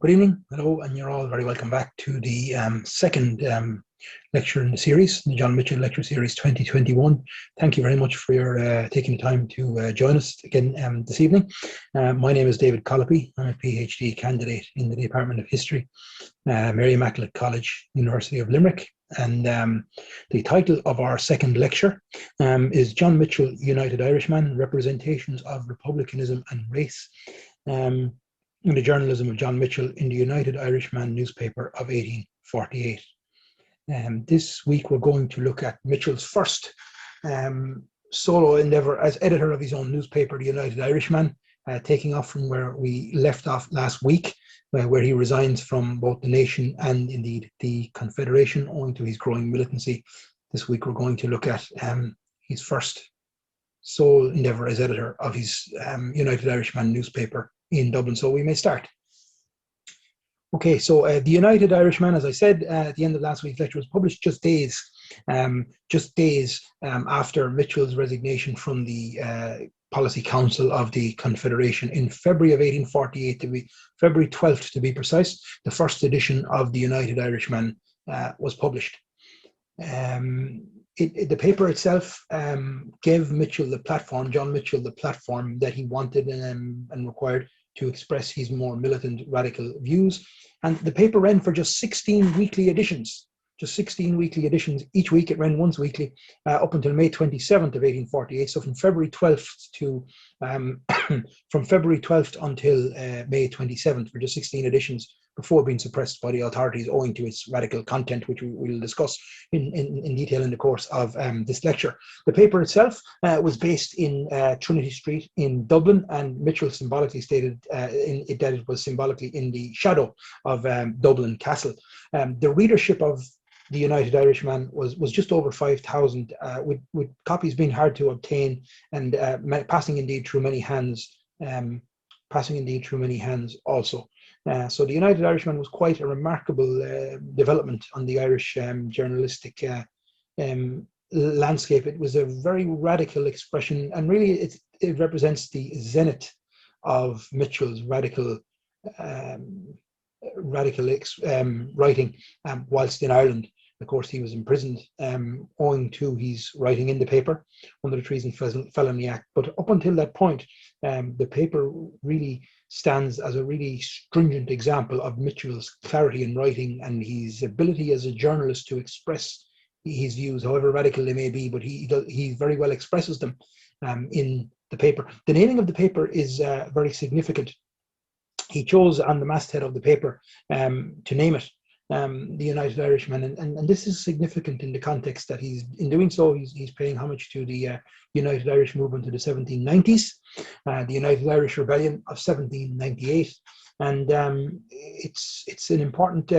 Good evening, hello, and you're all very welcome back to the second lecture in the series, the John Mitchel Lecture Series 2021. Thank you very much for your taking the time to join us again this evening. My name is David Callopy. I'm a PhD candidate in the Department of History, Mary Immaculate College, University of Limerick. And the title of our second lecture is John Mitchel, United Irishman, Representations of Republicanism and Race. In the journalism of John Mitchel in the United Irishman newspaper of 1848. This week we're going to look at Mitchel's first solo endeavour as editor of his own newspaper, the United Irishman, taking off from where we left off last week, where he resigns from both the nation and indeed the Confederation owing to his growing militancy. This week we're going to look at his first sole endeavour as editor of his United Irishman newspaper in Dublin. So we may start. Okay, so the United Irishman, as I said at the end of last week's lecture, was published just days after Mitchel's resignation from the Policy Council of the Confederation in February of 1848, February 12th to be precise. The first edition of the United Irishman was published. The paper itself gave Mitchel the platform, John Mitchel, the platform that he wanted and required to express his more militant radical views. And the paper ran for just 16 weekly editions, each week. It ran once weekly up until May 27th of 1848. So from February 12th to from February 12th until May 27th for just 16 editions before being suppressed by the authorities owing to its radical content, which we will discuss in detail in the course of this lecture. The paper itself was based in Trinity Street in Dublin, and Mitchel symbolically stated that it was symbolically in the shadow of Dublin Castle. The readership of the United Irishman was just over 5,000, with copies being hard to obtain and passing indeed through many hands also. So the United Irishman was quite a remarkable development on the Irish journalistic landscape. It was a very radical expression, and really it represents the zenith of Mitchel's radical writing whilst in Ireland. Of course, he was imprisoned owing to his writing in the paper under the Treason Felony Act. But up until that point, the paper really stands as a really stringent example of Mitchel's clarity in writing and his ability as a journalist to express his views, however radical they may be, but he very well expresses them in the paper. The naming of the paper is very significant. He chose on the masthead of the paper to name it the United Irishman, and this is significant in the context that in doing so, he's paying homage to the United Irish movement of the 1790s, the United Irish Rebellion of 1798, and it's an important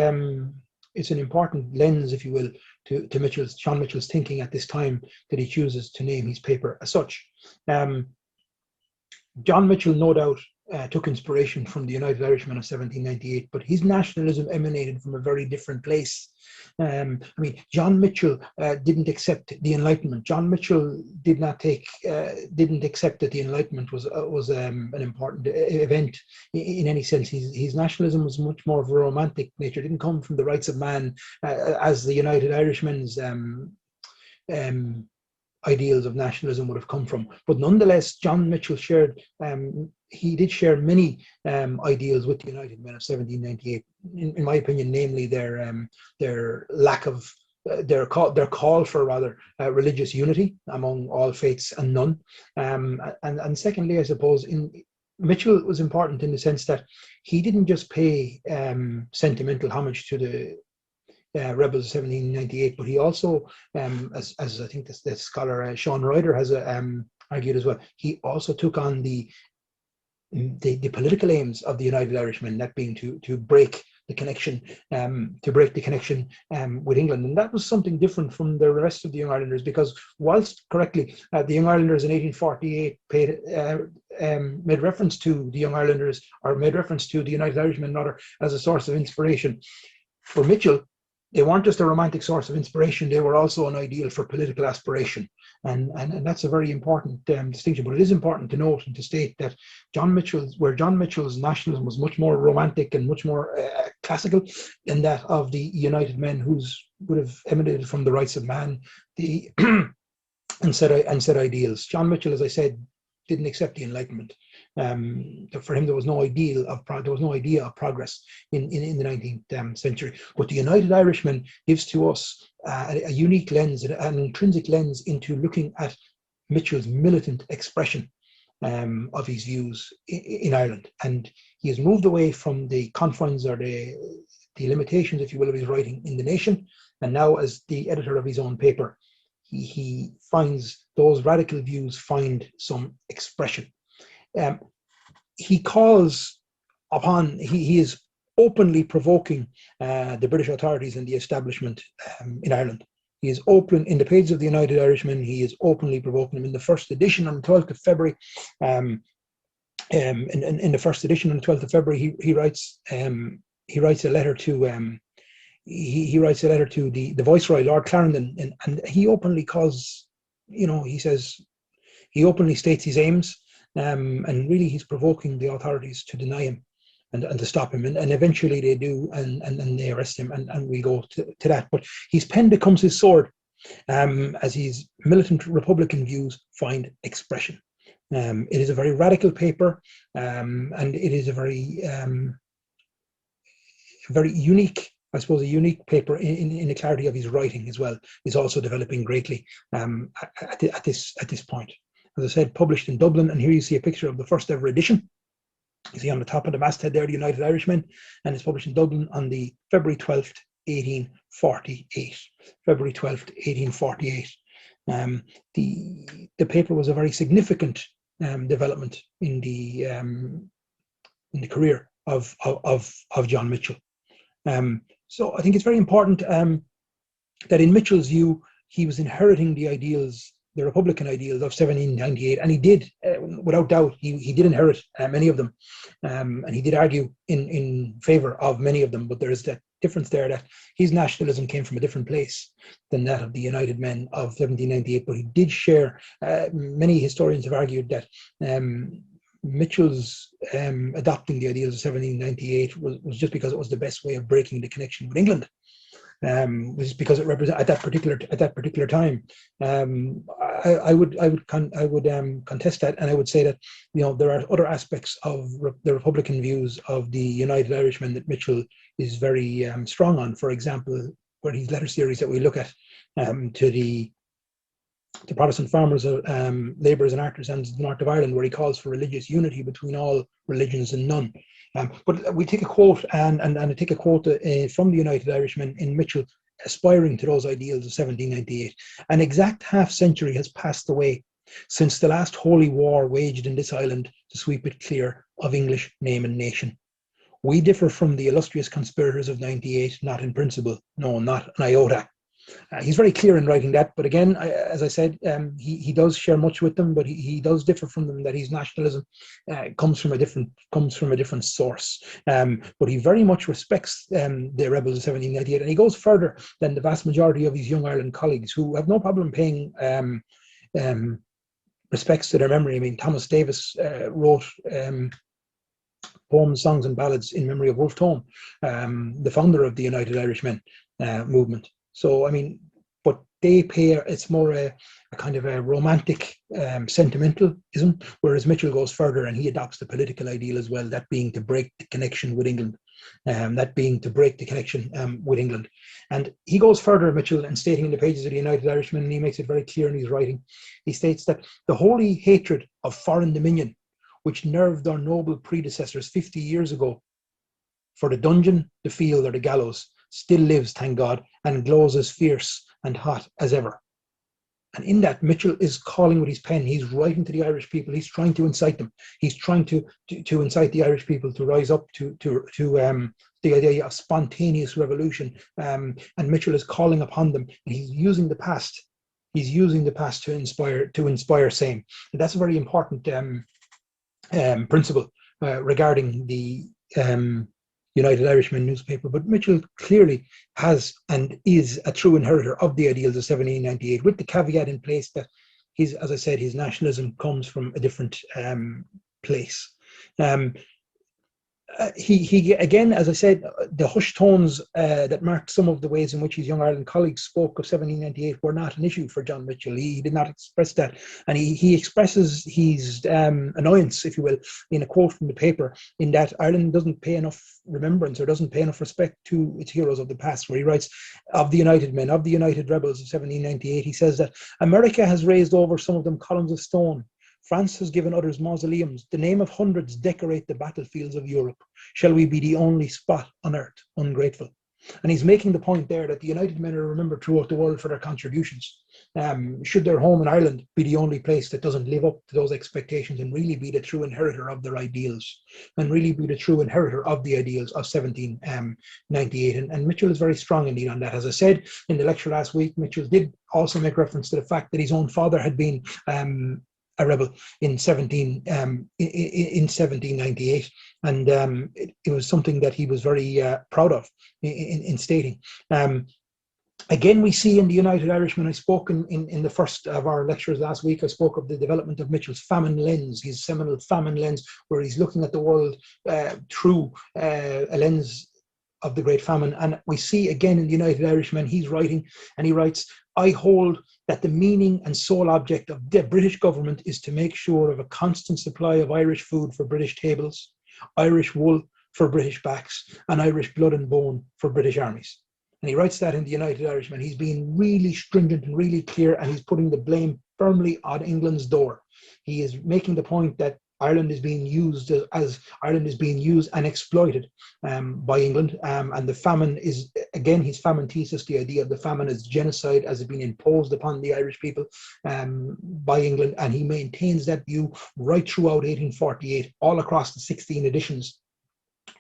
lens, if you will, to John Mitchel's thinking at this time that he chooses to name his paper as such. John Mitchel, no doubt, took inspiration from the United Irishman of 1798, but his nationalism emanated from a very different place. John Mitchel didn't accept the Enlightenment. John Mitchel didn't accept that the Enlightenment was an important event in any sense. His nationalism was much more of a romantic nature. It didn't come from the rights of man as the United Irishman's ideals of nationalism would have come from. But nonetheless, John Mitchel did share many ideals with the United Men of 1798. In my opinion, namely their lack of their call for religious unity among all faiths and none, and secondly, I suppose Mitchel was important in the sense that he didn't just pay sentimental homage to the rebels of 1798, but he also, as I think the scholar Sean Ryder has argued as well, he also took on the political aims of the United Irishmen, that being to break the connection with England. And that was something different from the rest of the Young Irelanders, because whilst correctly the Young Irelanders in 1848 made reference to the Young Irelanders, or made reference to the United Irishmen rather, as a source of inspiration, for Mitchel, they weren't just a romantic source of inspiration, they were also an ideal for political aspiration. And that's a very important distinction. But it is important to note and to state that John Mitchel's nationalism was much more romantic and much more classical than that of the United Men, whose would have emanated from the rights of man, the and set ideals. John Mitchel, as I said, didn't accept the Enlightenment. For him, there was no idea of progress in the 19th century. But the United Irishman gives to us a unique lens, an intrinsic lens into looking at Mitchel's militant expression of his views in Ireland, and he has moved away from the confines or the limitations, if you will, of his writing in The Nation, and now as the editor of his own paper, he finds those radical views find some expression. He calls upon, he is openly provoking the British authorities and the establishment in Ireland. He is open in the pages of the United Irishman. He is openly provoking them. In the first edition on the 12th of February, in the first edition on the 12th of February, he writes a letter to he writes a letter to the Viceroy, Lord Clarendon, and he openly calls, he says, he openly states his aims, and really he's provoking the authorities to deny him and to stop him, and eventually they do, and they arrest him, and we go to that. But his pen becomes his sword, as his militant Republican views find expression. It is a very radical paper, and it is a very unique, I suppose, a unique paper in the clarity of his writing as well. Is also developing greatly at this point. As I said, published in Dublin, and here you see a picture of the first ever edition. You see on the top of the masthead there, the United Irishman, and it's published in Dublin on the February 12th, 1848. February 12th, 1848. The paper was a very significant development in the career of John Mitchel. So I think it's very important that in Mitchel's view, he was inheriting the ideals, the Republican ideals of 1798, and he did, without doubt, he did inherit many of them, and he did argue in favour of many of them. But there is that difference there, that his nationalism came from a different place than that of the United Men of 1798. But he did share. Many historians have argued that Mitchel's adopting the ideals of 1798 was just because it was the best way of breaking the connection with England. Was because it represents at that particular time. I would contest that, and I would say that there are other aspects of the Republican views of the United Irishman that Mitchel is very strong on. For example, where his letter series that we look at to the Protestant farmers, labourers and artisans of the north of Ireland, where he calls for religious unity between all religions and none. But we take a quote, and I take a quote from the United Irishman in Mitchel, aspiring to those ideals of 1798. An exact half century has passed away since the last holy war waged in this island to sweep it clear of English name and nation. We differ from the illustrious conspirators of 98, not in principle, no, not an iota. He's very clear in writing that, but again, as I said, he does share much with them, but he does differ from them. That his nationalism comes from a different source. But he very much respects the rebels of 1798, and he goes further than the vast majority of his Young Ireland colleagues, who have no problem paying respects to their memory. I mean, Thomas Davis wrote poems, songs, and ballads in memory of Wolfe Tone, the founder of the United Irishmen movement. So, I mean, but they pay, it's more a kind of a romantic sentimentalism, whereas Mitchel goes further and he adopts the political ideal as well, that being to break the connection with England. And he goes further, Mitchel, in stating in the pages of the United Irishman, and he makes it very clear in his writing. He states that the holy hatred of foreign dominion, which nerved our noble predecessors 50 years ago for the dungeon, the field, or the gallows, still lives, thank God, and glows as fierce and hot as ever. And in that, Mitchel is calling with his pen. He's writing to the Irish people. He's trying to incite them. He's trying to incite the Irish people to rise up to the idea of spontaneous revolution. And Mitchel is calling upon them. And he's using the past. He's using the past to inspire same. And that's a very important principle regarding the United Irishman newspaper. But Mitchell clearly has and is a true inheritor of the ideals of 1798, with the caveat in place that as I said, his nationalism comes from a different place. He again, as I said, the hushed tones that marked some of the ways in which his Young Ireland colleagues spoke of 1798 were not an issue for John Mitchel. He did not express that, and he expresses his annoyance, if you will, in a quote from the paper, in that Ireland doesn't pay enough remembrance or doesn't pay enough respect to its heroes of the past. Where he writes of the United Men, of the United Rebels of 1798, he says that America has raised over some of them columns of stone. France has given others mausoleums. The name of hundreds decorate the battlefields of Europe. Shall we be the only spot on earth ungrateful? And he's making the point there that the United Men are remembered throughout the world for their contributions. Should their home in Ireland be the only place that doesn't live up to those expectations and really be the true inheritor of their ideals, and really be the true inheritor of the ideals of 1798? And Mitchell is very strong indeed on that. As I said in the lecture last week, Mitchell did also make reference to the fact that his own father had been a rebel in 1798, and it was something that he was very proud of in stating. Again, we see in the United Irishman, I spoke in the first of our lectures last week, I spoke of the development of Mitchell's famine lens, his seminal famine lens, where he's looking at the world through a lens of the Great Famine. And we see again in the United Irishman, he's writing, and he writes, I hold that the meaning and sole object of the British government is to make sure of a constant supply of Irish food for British tables, Irish wool for British backs, and Irish blood and bone for British armies. And he writes that in the United Irishman. He's being really stringent and really clear, and he's putting the blame firmly on England's door. He is making the point that Ireland is being used and exploited by England, and the famine is, again, his famine thesis, the idea of the famine as genocide, as it being imposed upon the Irish people by England, and he maintains that view right throughout 1848, all across the 16 editions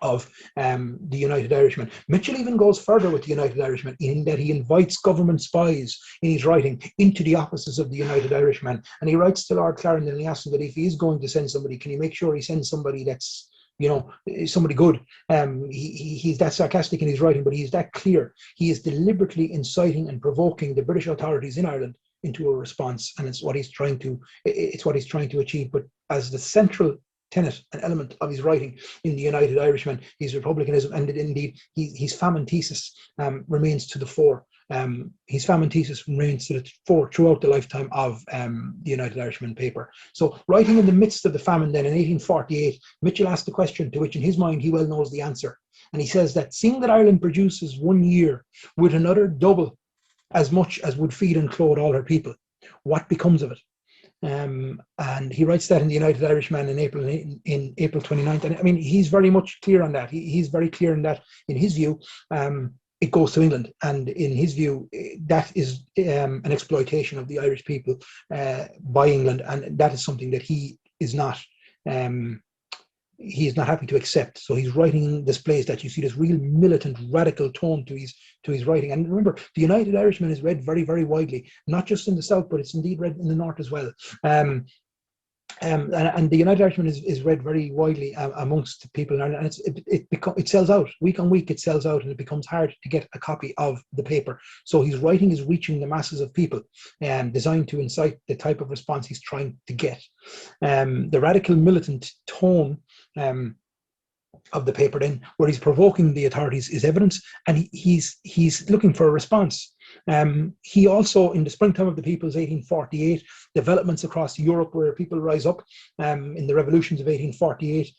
of the United Irishman. Mitchell even goes further with the United Irishman in that he invites government spies in his writing into the offices of the United Irishman, and he writes to Lord Clarendon and he asks him that if he is going to send somebody, can he make sure he sends somebody that's, you know, somebody good. He's that sarcastic in his writing, but he's that clear. He is deliberately inciting and provoking the British authorities in Ireland into a response, and it's what he's trying to achieve. But as the central tenet and element of his writing in the United Irishman, his republicanism, and indeed his famine thesis remains to the fore. His famine thesis remains to the fore throughout the lifetime of the United Irishman paper. So writing in the midst of the famine then in 1848, Mitchell asked the question to which in his mind he well knows the answer. And he says that seeing that Ireland produces 1 year with another double as much as would feed and clothe all her people, what becomes of it? And he writes that in the United Irishman in April 29th. And I mean, he's very much clear on that. He's very clear in that, in his view, it goes to England. And in his view, that is an exploitation of the Irish people by England. And that is something that he is not happy to accept. So he's writing displays that you see this real militant, radical tone to his writing. And remember, the United Irishman is read very, very widely, not just in the South, but it's indeed read in the North as well. And the United Irishman is read very widely amongst people, and it sells out week on week. It sells out, and it becomes hard to get a copy of the paper. So his writing is reaching the masses of people, designed to incite the type of response he's trying to get. The radical militant tone of the paper, then, where he's provoking the authorities, is evidence, and he's looking for a response. He also, in the springtime of the people's 1848, developments across Europe where people rise up in the revolutions of 1848,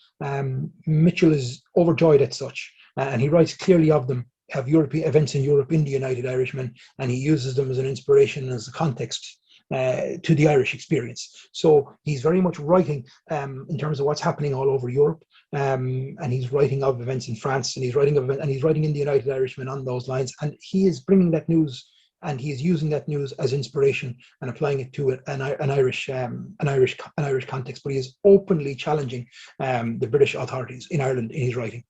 Mitchell is overjoyed at such, and he writes clearly of them, of European events in Europe in the United Irishman, and he uses them as an inspiration, as a context to the Irish experience. So he's very much writing in terms of what's happening all over Europe, and he's writing of events in France, and he's writing in the United Irishman on those lines, and he is bringing that news, and he is using that news as inspiration and applying it to an Irish context. But he is openly challenging the British authorities in Ireland in his writing.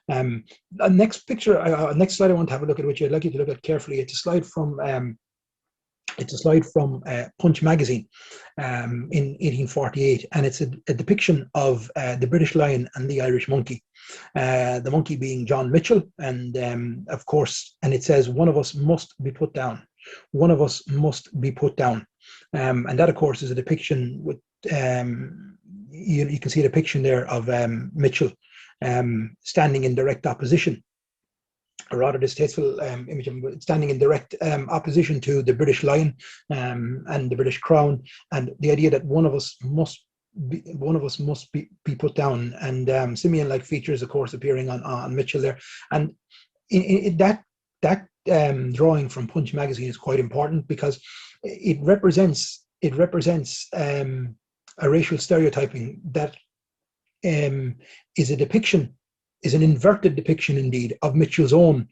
Next slide I want to have a look at, which I'd like you to look at carefully. It's a slide from It's a slide from Punch magazine in 1848, and it's a depiction of the British lion and the Irish monkey. The monkey being John Mitchel, and of course, and it says, "One of us must be put down. One of us must be put down." And that, of course, is a depiction with, you can see a depiction there of Mitchel standing in direct opposition, a rather distasteful image of him standing in direct opposition to the British lion and the British crown, and the idea that one of us must be put down. And simian-like features, of course, appearing on Mitchel there. And that drawing from Punch magazine is quite important, because it represents a racial stereotyping that is an inverted depiction, indeed, of Mitchel's own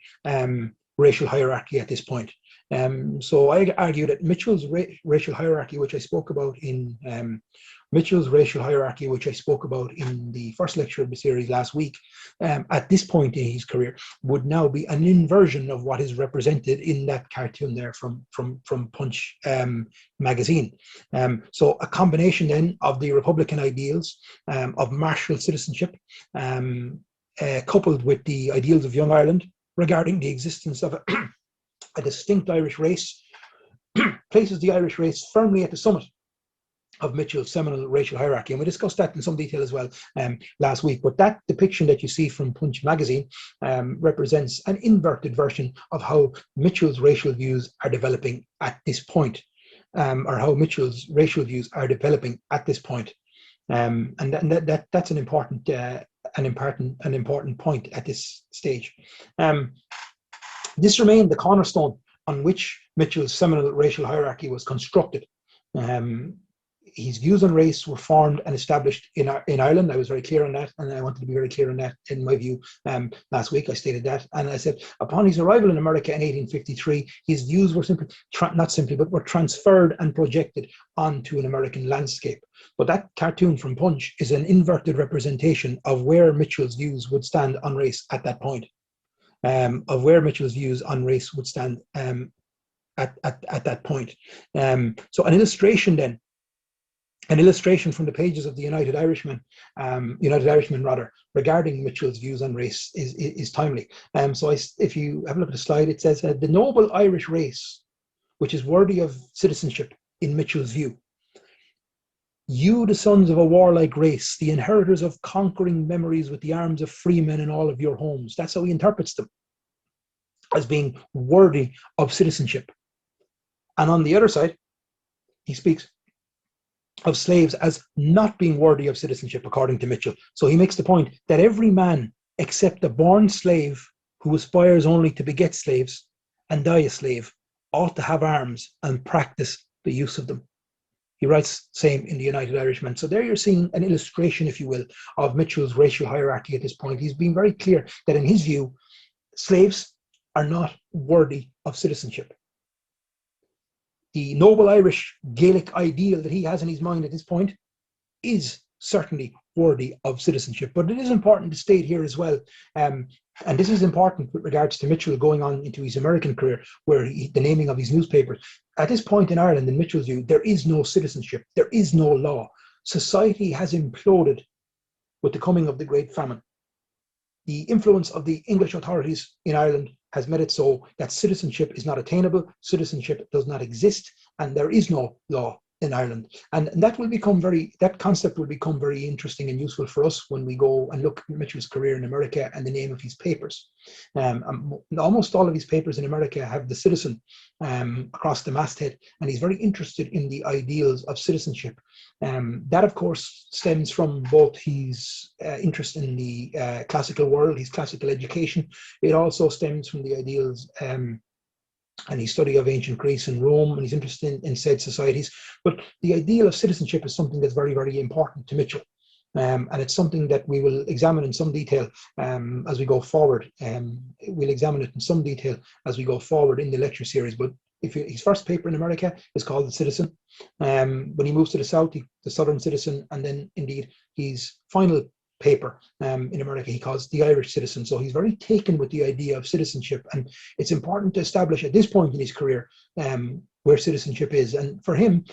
racial hierarchy at this point. So I argue that Mitchel's racial hierarchy, which I spoke about in the first lecture of the series last week, at this point in his career, would now be an inversion of what is represented in that cartoon there from Punch magazine. So a combination then of the Republican ideals of martial citizenship, coupled with the ideals of Young Ireland regarding the existence of a distinct Irish race, places the Irish race firmly at the summit of Mitchel's seminal racial hierarchy. And we discussed that in some detail as well last week. But that depiction that you see from Punch magazine represents an inverted version of how Mitchel's racial views are developing at this point, or how Mitchel's racial views are developing at this point. And that's an important point at this stage. This remained the cornerstone on which Mitchel's seminal racial hierarchy was constructed. His views on race were formed and established in Ireland. I was very clear on that, and I wanted to be very clear on that in my view last week. I stated that, and I said, upon his arrival in America in 1853, his views were were transferred and projected onto an American landscape. But that cartoon from Punch is an inverted representation of where Mitchel's views would stand on race at that point, at that point. So an illustration from the pages of the United Irishman regarding Mitchel's views on race is timely. So if you have a look at the slide, it says, the noble Irish race, which is worthy of citizenship in Mitchel's view. You, the sons of a warlike race, the inheritors of conquering memories with the arms of free men in all of your homes. That's how he interprets them, as being worthy of citizenship. And on the other side, he speaks of slaves as not being worthy of citizenship, according to Mitchel. So he makes the point that every man except a born slave who aspires only to beget slaves and die a slave ought to have arms and practice the use of them. He writes same in the United Irishman. So there you're seeing an illustration, if you will, of Mitchel's racial hierarchy at this point. He's being very clear that in his view, slaves are not worthy of citizenship. The noble Irish Gaelic ideal that he has in his mind at this point is certainly worthy of citizenship. But it is important to state here as well, and this is important with regards to Mitchel going on into his American career, where the naming of his newspapers. At this point in Ireland, in Mitchel's view, there is no citizenship, there is no law. Society has imploded with the coming of the Great Famine. The influence of the English authorities in Ireland has made it so that citizenship is not attainable, citizenship does not exist, and there is no law in Ireland. And that concept will become very interesting and useful for us when we go and look at Mitchel's career in America and the name of his papers. Almost all of his papers in America have the citizen across the masthead, and he's very interested in the ideals of citizenship. That, of course, stems from both his interest in the classical world, his classical education. It also stems from the ideals and his study of ancient Greece and Rome, and he's interested in said societies. But the ideal of citizenship is something that's very, very important to Mitchel. And it's something that we will examine in some detail as we go forward. We'll examine it in some detail as we go forward in the lecture series. But his first paper in America is called The Citizen. When he moves to the South, the Southern Citizen, and then indeed his final paper in America he calls The Irish Citizen. So he's very taken with the idea of citizenship, and it's important to establish at this point in his career where citizenship is. And for him,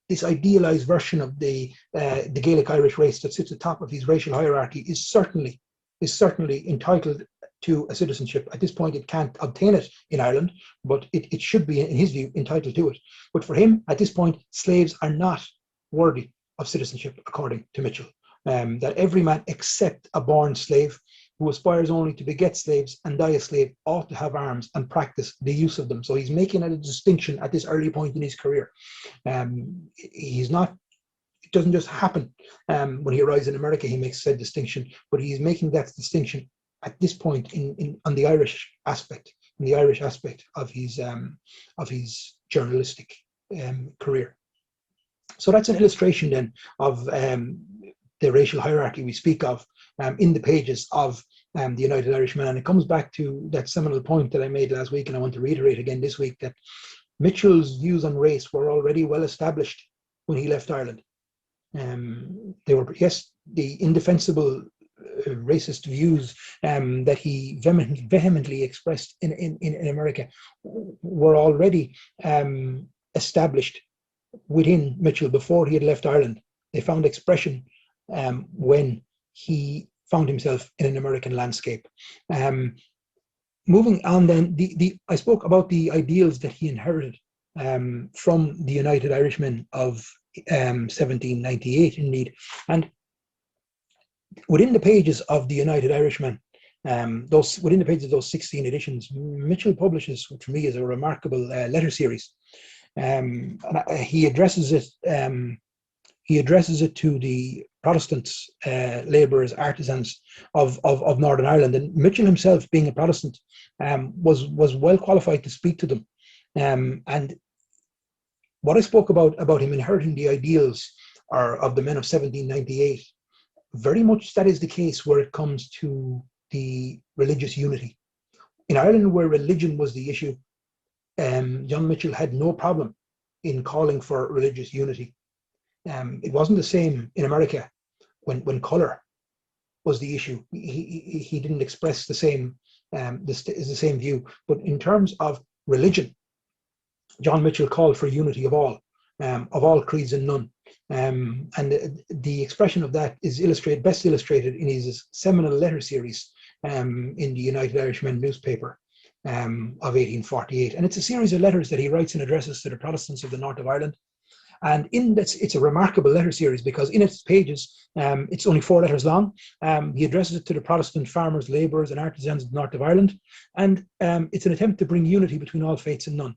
this idealized version of the Gaelic Irish race that sits atop of his racial hierarchy is certainly entitled to a citizenship. At this point, it can't obtain it in Ireland, but it should be, in his view, entitled to it. But for him, at this point, slaves are not worthy of citizenship, according to Mitchel. That every man except a born slave who aspires only to beget slaves and die a slave ought to have arms and practice the use of them. So he's making a distinction at this early point in his career. It doesn't just happen when he arrives in America, he makes said distinction, but he's making that distinction at this point on the Irish aspect, of his journalistic career. So that's an illustration then of the racial hierarchy we speak of in the pages of the United Irishman. And it comes back to that seminal point that I made last week, and I want to reiterate again this week, that Mitchel's views on race were already well established when he left Ireland. They were, yes, the indefensible racist views that he vehemently expressed in America were already established within Mitchel before he had left Ireland. They found expression when he found himself in an American landscape. Moving on then, I spoke about the ideals that he inherited from the United Irishmen of 1798 indeed. And within the pages of the United Irishman, within the pages of those 16 editions, Mitchel publishes, which for me is a remarkable letter series. And he addresses it to the Protestants, labourers, artisans of Northern Ireland. And Mitchel himself, being a Protestant, was well qualified to speak to them. And what I spoke about him inheriting the ideals of the men of 1798, very much that is the case where it comes to the religious unity. In Ireland, where religion was the issue, John Mitchel had no problem in calling for religious unity. It wasn't the same in America when colour was the issue. He didn't express the same view. But in terms of religion, John Mitchel called for unity of all creeds and none. And the expression of that is best illustrated in his seminal letter series in the United Irishman newspaper of 1848. And it's a series of letters that he writes and addresses to the Protestants of the north of Ireland. And it's a remarkable letter series because in its pages, it's only 4 letters long. He addresses it to the Protestant farmers, labourers and artisans of the north of Ireland. And it's an attempt to bring unity between all faiths and none.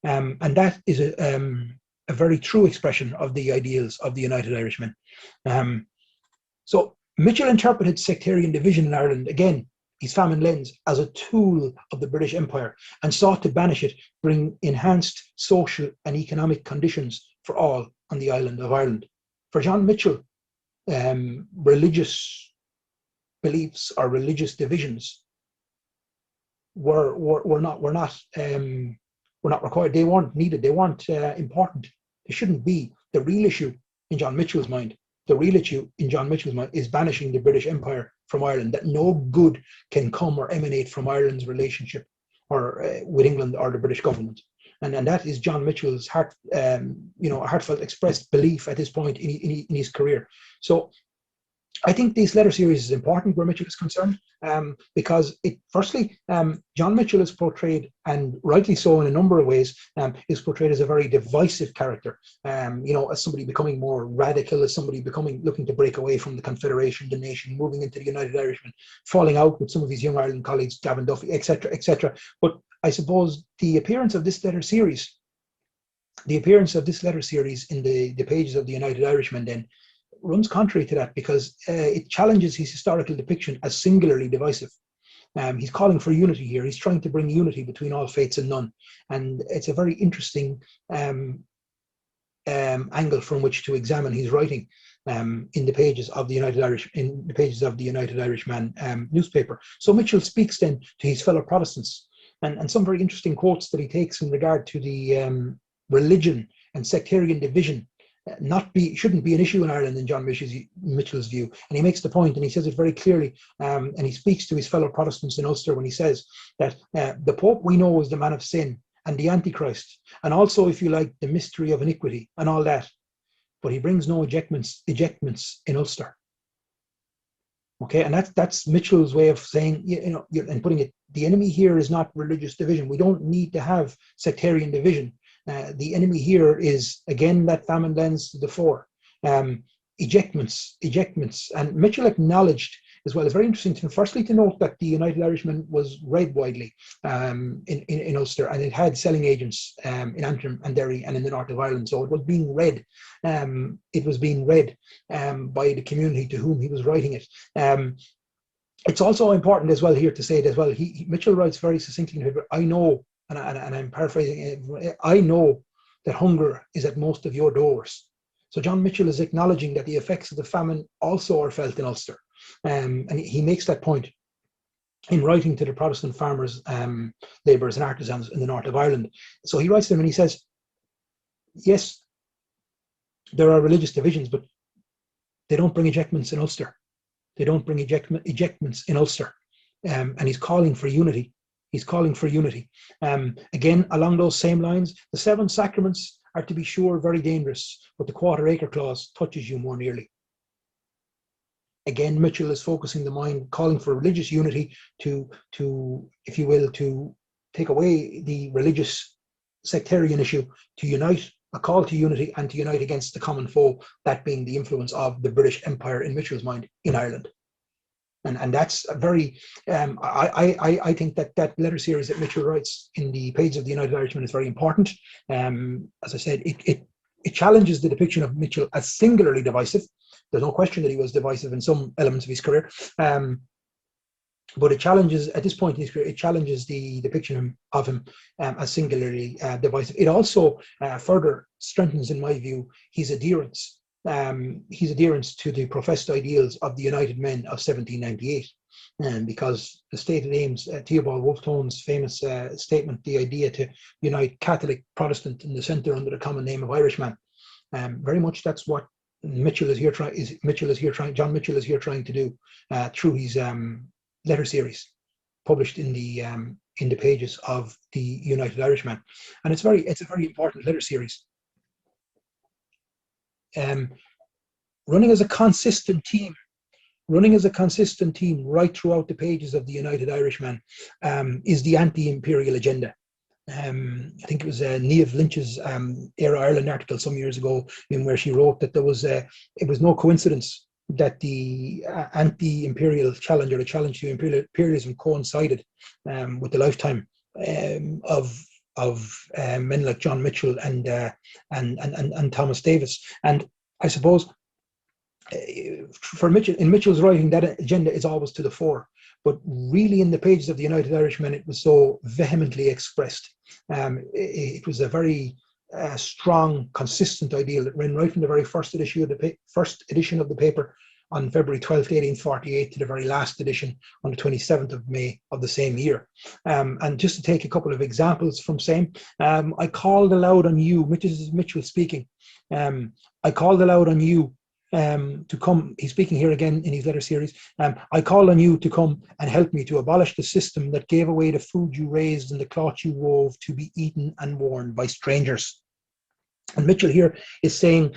And that is a very true expression of the ideals of the United Irishmen. So Mitchel interpreted sectarian division in Ireland, again, his famine lens, as a tool of the British Empire and sought to banish it, bring enhanced social and economic conditions for all on the island of Ireland. For John Mitchel, religious beliefs or religious divisions were not required. They weren't needed. They weren't important. They shouldn't be. The real issue in John Mitchel's mind, is banishing the British Empire from Ireland. That no good can come or emanate from Ireland's relationship with England or the British government. And that is John Mitchel's heartfelt expressed belief at this point in his career. So I think this letter series is important where Mitchel is concerned, because John Mitchel is portrayed, and rightly so in a number of ways, is portrayed as a very divisive character, as somebody becoming more radical, as somebody looking to break away from the Confederation, the nation, moving into the United Irishman, falling out with some of his Young Ireland colleagues, Gavin Duffy, etc., etc. But I suppose the appearance of this letter series in the pages of the United Irishman then runs contrary to that, because it challenges his historical depiction as singularly divisive. He's calling for unity here. He's trying to bring unity between all faiths and none, and it's a very interesting angle from which to examine his writing in the pages of the United Irishman newspaper. So Mitchel speaks then to his fellow Protestants, and some very interesting quotes that he takes in regard to the religion and sectarian division shouldn't be an issue in Ireland in John Mitchel's view. And he makes the point, and he says it very clearly, and he speaks to his fellow Protestants in Ulster when he says that the Pope we know is the man of sin, and the Antichrist, and also, if you like, the mystery of iniquity and all that. But he brings no ejectments in Ulster. Okay, and that's Mitchell's way of saying, and putting it, the enemy here is not religious division. We don't need to have sectarian division. The enemy here is, again, that famine lens to the fore. Ejectments. And Mitchell acknowledged as well, it's very interesting firstly to note that the United Irishman was read widely in Ulster, and it had selling agents in Antrim and Derry and in the north of Ireland. So it was being read. It was being read by the community to whom he was writing it. It's also important as well here to say that as well. Mitchell writes very succinctly in the paper, I know, and I'm paraphrasing, I know that hunger is at most of your doors. So John Mitchell is acknowledging that the effects of the famine also are felt in Ulster. And he makes that point in writing to the Protestant farmers, labourers and artisans in the north of Ireland. So he writes to them and he says, yes, there are religious divisions, but they don't bring ejectments in Ulster. They don't bring ejectments in Ulster. And he's calling for unity. He's calling for unity. Again, along those same lines, the 7 sacraments are, to be sure, very dangerous, but the quarter-acre clause touches you more nearly. Again, Mitchell is focusing the mind, calling for religious unity to, if you will, to take away the religious sectarian issue, to unite, a call to unity, and to unite against the common foe, that being the influence of the British Empire in Mitchell's mind in Ireland. And that's a very, I think that letter series that Mitchell writes in the pages of the United Irishman is very important. As I said, it challenges the depiction of Mitchell as singularly divisive. There's no question that he was divisive in some elements of his career. But it challenges, at this point in his career, it challenges the depiction of him as singularly divisive. It also further strengthens, in my view, his adherence. His adherence to the professed ideals of the United Men of 1798, because the stated aims, Theobald Wolfe-Tone's famous statement, the idea to unite Catholic, Protestant in the centre under the common name of Irishman, very much that's what John Mitchell is here trying to do through his letter series, published in the pages of the United Irishman, and it's a very important letter series. Running as a consistent team right throughout the pages of the United Irishman is the anti-imperial agenda. I think it was Niamh Lynch's Era Ireland article some years ago, in where she wrote that it was no coincidence that the anti-imperial challenge, or the challenge to imperialism, coincided with the lifetime of men like John Mitchell and Thomas Davis. And I suppose for Mitchell, in Mitchell's writing, that agenda is always to the fore. But really, in the pages of the United Irishman, it was so vehemently expressed. It was a very strong, consistent ideal that ran right from the very first edition of the paper on February 12th, 1848, to the very last edition on the 27th of May of the same year. And just to take a couple of examples from same, I called aloud on you, Mitchell speaking, I called aloud on you to come, he's speaking here again in his letter series, I call on you to come and help me to abolish the system that gave away the food you raised and the cloth you wove to be eaten and worn by strangers. And Mitchell here is saying,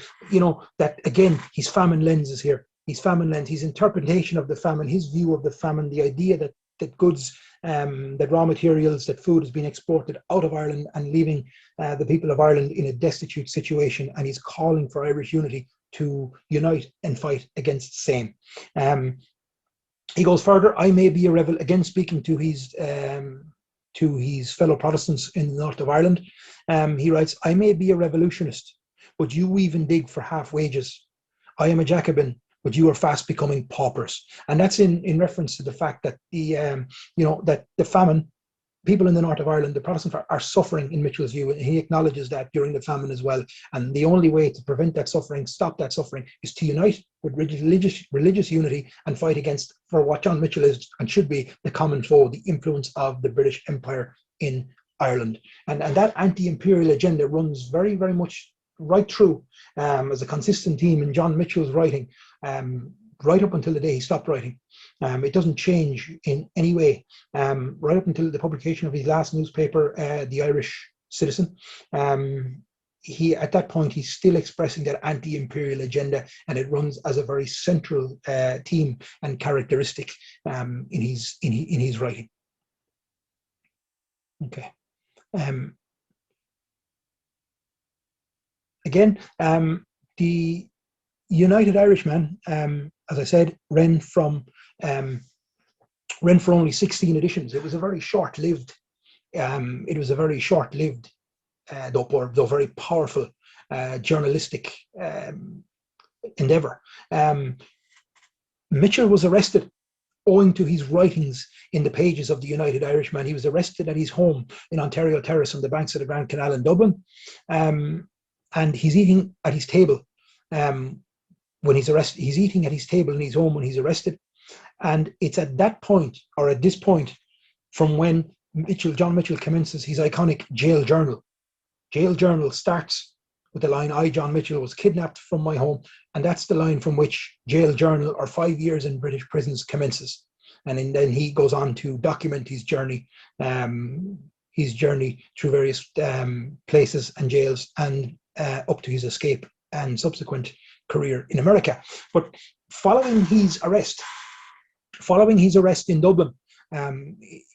that again, his famine lens is here. His famine lens, his interpretation of the famine, his view of the famine, the idea that goods, that raw materials, that food is being exported out of Ireland and leaving the people of Ireland in a destitute situation, and he's calling for Irish unity to unite and fight against the same. He goes further, I may be a rebel, again speaking to his fellow Protestants in the north of Ireland. He writes, I may be a revolutionist, but you weave and dig for half wages. I am a Jacobin, but you are fast becoming paupers. And that's in reference to the fact that that the famine, people in the north of Ireland, the Protestants are suffering in Mitchell's view, and he acknowledges that during the famine as well. And the only way to prevent that suffering, stop that suffering, is to unite with religious unity and fight against, for what John Mitchell is and should be, the common foe, the influence of the British Empire in Ireland. And that anti-imperial agenda runs very, very much right through as a consistent theme in John Mitchell's writing, right up until the day he stopped writing. It doesn't change in any way, right up until the publication of his last newspaper, the Irish citizen. He, at that point, he's still expressing that anti-imperial agenda, and it runs as a very central theme and characteristic in his writing. Okay. Again, the United Irishman, as I said, ran for only 16 editions. It was a very short-lived. Though very powerful journalistic endeavour. Mitchel was arrested owing to his writings in the pages of the United Irishman. He was arrested at his home in Ontario Terrace on the banks of the Grand Canal in Dublin, and he's eating at his table when he's arrested. He's eating at his table in his home when he's arrested, and it's at that point, or at this point, from when John Mitchel commences his iconic jail journal. Jail journal starts with the line, "I, John Mitchel, was kidnapped from my home," and that's the line from which jail journal, or 5 years in British prisons, commences. And then he goes on to document his journey through various places and jails, and up to his escape and subsequent career in America. But following his arrest in Dublin,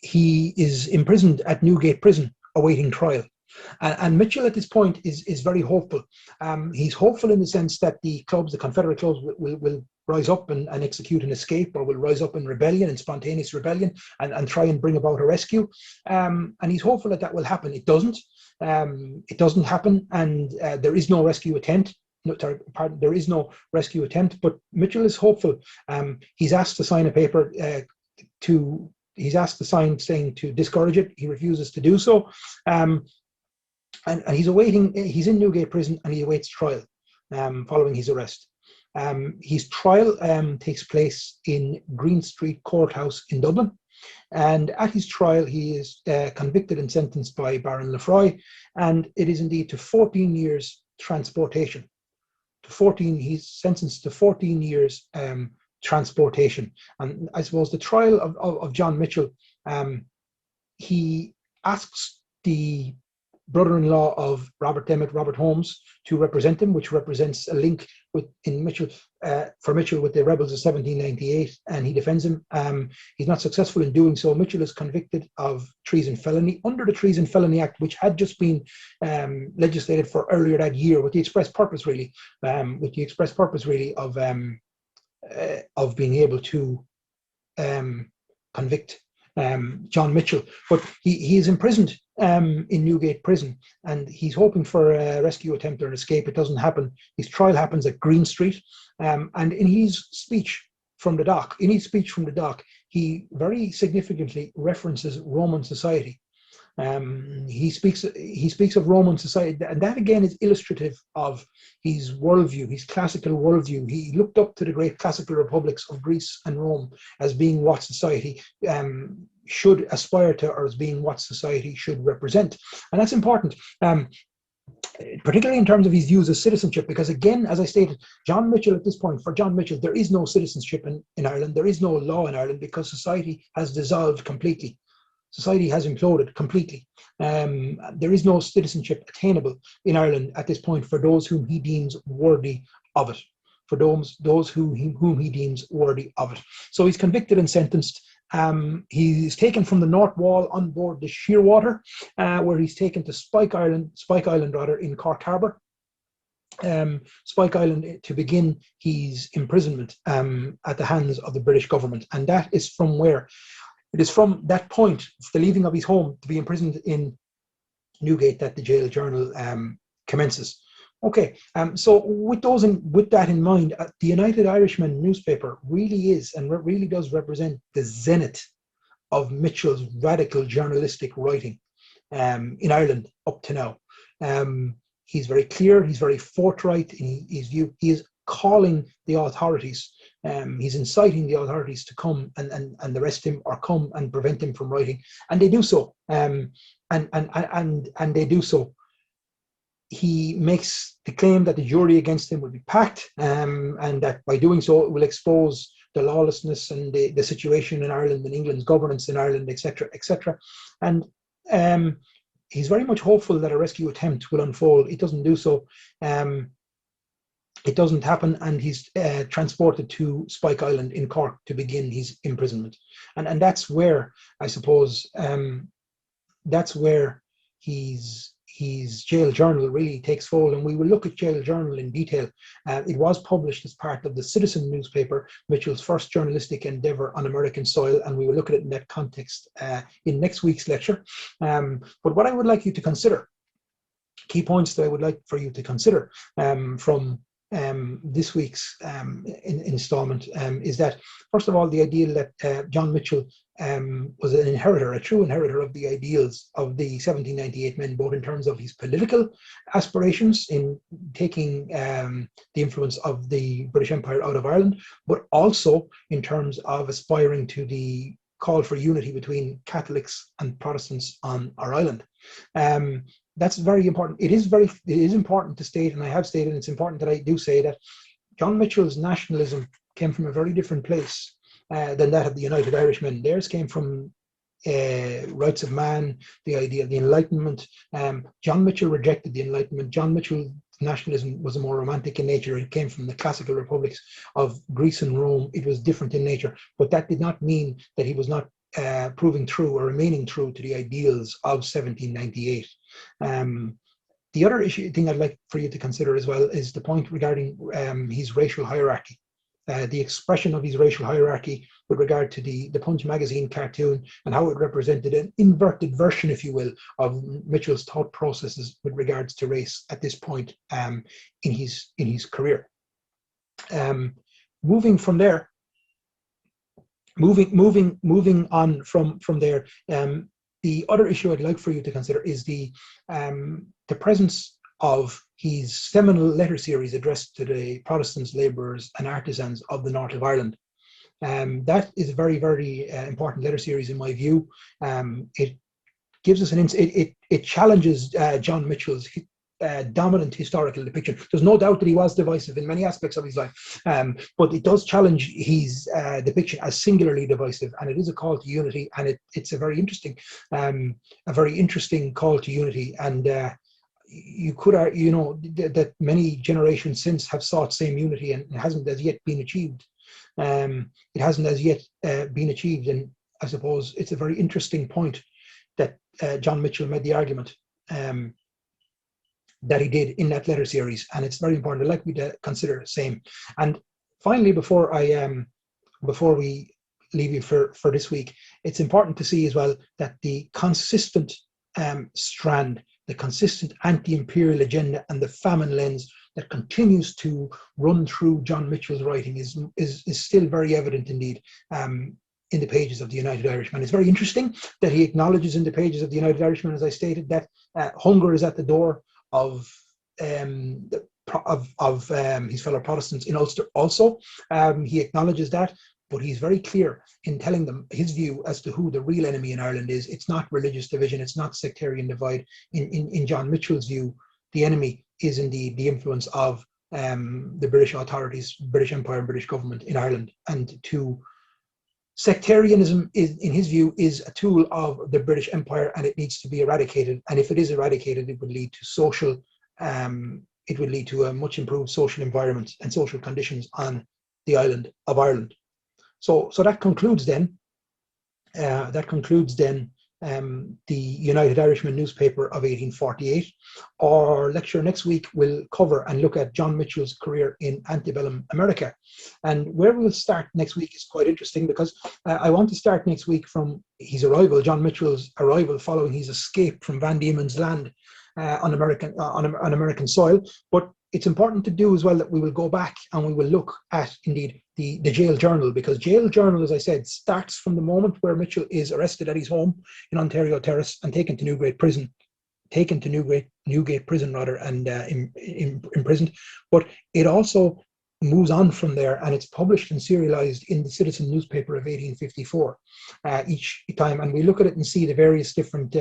he is imprisoned at Newgate Prison awaiting trial. And Mitchel at this point is very hopeful. He's hopeful in the sense that the Confederate clubs will rise up and execute an escape, or will rise up in rebellion, in spontaneous rebellion, and try and bring about a rescue. And he's hopeful that will happen. It doesn't. It doesn't happen, and there is no rescue attempt. There is no rescue attempt, but Mitchel is hopeful. He's asked to sign a paper saying to discourage it. He refuses to do so. And he's in Newgate Prison, and he awaits trial following his arrest. His trial takes place in Green Street Courthouse in Dublin. And at his trial, he is convicted and sentenced by Baron Lefroy, and it is indeed to 14 years transportation. He's sentenced to 14 years transportation. And I suppose the trial of John Mitchel, he asks the brother-in-law of Robert Demmett, Robert Holmes, to represent him, which represents a link for Mitchel with the rebels of 1798, and he defends him. He's not successful in doing so. Mitchel is convicted of treason felony under the Treason Felony Act, which had just been legislated for earlier that year, with the express purpose really of being able to convict John Mitchel. But he is imprisoned in Newgate Prison, and he's hoping for a rescue attempt or an escape. It doesn't happen. His trial happens at Green Street, and in his speech from the dock, he very significantly references Roman society. He speaks of Roman society, and that again is illustrative of his worldview, his classical worldview. He looked up to the great classical republics of Greece and Rome as being what society should aspire to, or as being what society should represent. And that's important, particularly in terms of his views of citizenship, because again, as I stated, John Mitchel at this point, for John Mitchel, there is no citizenship in Ireland. There is no law in Ireland, because society has dissolved completely. Society has imploded completely. There is no citizenship attainable in Ireland at this point for those whom he deems worthy of it. Whom he deems worthy of it. So he's convicted and sentenced. He's taken from the North Wall on board the Shearwater, where he's taken to Spike Island in Cork Harbour. Spike Island to begin his imprisonment at the hands of the British government, and that is from where. It is from that point, the leaving of his home to be imprisoned in Newgate, that the jail journal commences. Okay, so with that in mind, the United Irishman newspaper really is and really does represent the zenith of Mitchel's radical journalistic writing in Ireland up to now. He's very clear, he's very forthright in his view. He is calling the authorities. He's inciting the authorities to come and arrest him, or come and prevent him from writing, and they do so. And they do so. He makes the claim that the jury against him will be packed, and that by doing so it will expose the lawlessness and the situation in Ireland and England's governance in Ireland, etc., etc. And he's very much hopeful that a rescue attempt will unfold. It doesn't do so. It doesn't happen, and he's transported to Spike Island in Cork to begin his imprisonment. And that's where, I suppose, that's where his jail journal really takes fold, and we will look at jail journal in detail. It was published as part of the Citizen newspaper, Mitchell's first journalistic endeavour on American soil, and we will look at it in that context in next week's lecture. But what I would like you to consider, key points that I would like for you to consider from this week's installment is that, first of all, the idea that John Mitchel was an inheritor, a true inheritor of the ideals of the 1798 men, both in terms of his political aspirations in taking the influence of the British Empire out of Ireland, but also in terms of aspiring to the call for unity between Catholics and Protestants on our island. That's very important. It is important to state, and I have stated, and it's important that I do say that John Mitchel's nationalism came from a very different place than that of the United Irishmen. Theirs came from rights of man, the idea of the Enlightenment. John Mitchel rejected the Enlightenment. John Mitchel's nationalism was more romantic in nature. It came from the classical republics of Greece and Rome. It was different in nature, but that did not mean that he was not proving true or remaining true to the ideals of 1798. The other thing I'd like for you to consider as well is the point regarding his racial hierarchy, the expression of his racial hierarchy with regard to the Punch magazine cartoon, and how it represented an inverted version, if you will, of Mitchel's thought processes with regards to race at this point in his career. Moving from there, moving on from there, the other issue I'd like for you to consider is the presence of his seminal letter series addressed to the Protestants, labourers and artisans of the north of Ireland. That is a very, very important letter series in my view. It gives us an insight. It challenges John Mitchel's dominant historical depiction. There's no doubt that he was divisive in many aspects of his life, but it does challenge his depiction as singularly divisive, and it is a call to unity, and it's a very interesting call to unity. And you could argue, that many generations since have sought same unity, and it hasn't as yet been achieved. And I suppose it's a very interesting point that John Mitchel made the argument that he did in that letter series, and it's very important. I'd like me to consider the same. And finally, before we leave you for this week, it's important to see as well that the consistent strand, the consistent anti-imperial agenda, and the famine lens that continues to run through John Mitchel's writing is still very evident indeed. In the pages of the United Irishman. It's very interesting that he acknowledges in the pages of the United Irishman, as I stated, that hunger is at the door of his fellow Protestants in Ulster also. He acknowledges that, but he's very clear in telling them his view as to who the real enemy in Ireland is. It's not religious division, it's not sectarian divide. In John Mitchel's view, the enemy is indeed the influence of the British authorities, British Empire and British government in Ireland. And sectarianism, in his view, is a tool of the British Empire, and it needs to be eradicated. And if it is eradicated, it would lead to a much improved social environment and social conditions on the island of Ireland. So that concludes then. The United Irishman newspaper of 1848. Our lecture next week will cover and look at John Mitchel's career in antebellum America. And where we'll start next week is quite interesting, because I want to start next week from his arrival, John Mitchel's arrival following his escape from Van Diemen's Land on American soil. But it's important to do as well that we will go back and we will look at indeed the jail journal, because jail journal, as I said, starts from the moment where Mitchel is arrested at his home in Ontario Terrace and taken to Newgate Prison, and imprisoned. But it also moves on from there, and it's published and serialized in the Citizen newspaper of 1854 each time, and we look at it and see the various different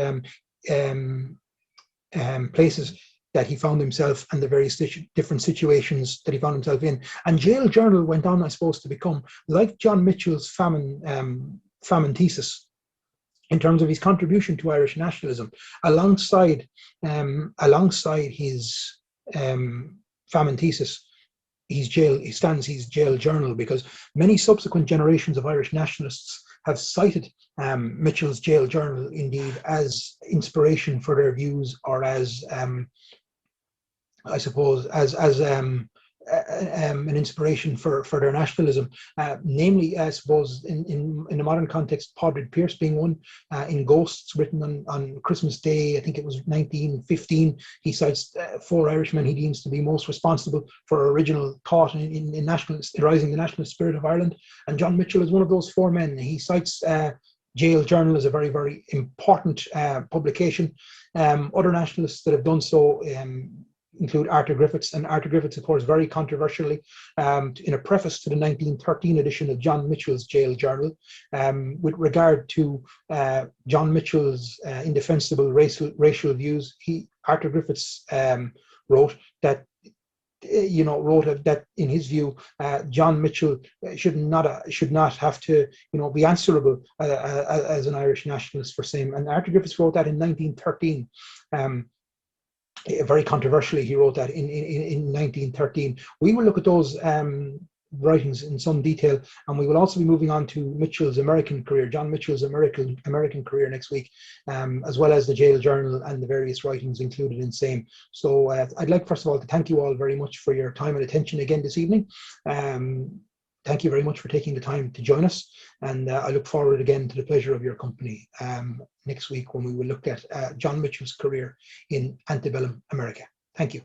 places that he found himself and the various different situations that he found himself in. And jail journal went on, I suppose, to become, like John Mitchel's famine thesis, in terms of his contribution to Irish nationalism, alongside his famine thesis, he stands his jail journal, because many subsequent generations of Irish nationalists have cited Mitchel's jail journal indeed as inspiration for their views, or as I suppose as an inspiration for their nationalism. Namely, I suppose in the modern context, Padraig Pearse being one. In Ghosts, written on Christmas Day, I think it was 1915, he cites 4 Irishmen he deems to be most responsible for original thought in nationalist, rising the nationalist spirit of Ireland. And John Mitchel is one of those 4 men. He cites Jail Journal as a very, very important publication. Other nationalists that have done so include Arthur Griffiths, and Arthur Griffiths, of course, very controversially, in a preface to the 1913 edition of John Mitchel's Jail Journal, with regard to John Mitchel's indefensible racial views, Arthur Griffiths wrote that in his view, John Mitchel should not have to be answerable as an Irish nationalist for same. And Arthur Griffiths wrote that in 1913. Very controversially, he wrote that in 1913. We will look at those writings in some detail, and we will also be moving on to Mitchel's American career, John Mitchel's American career next week, as well as the Jail Journal and the various writings included in same. So I'd like, first of all, to thank you all very much for your time and attention again this evening. Thank you very much for taking the time to join us, and I look forward again to the pleasure of your company next week, when we will look at John Mitchel's career in antebellum America. Thank you.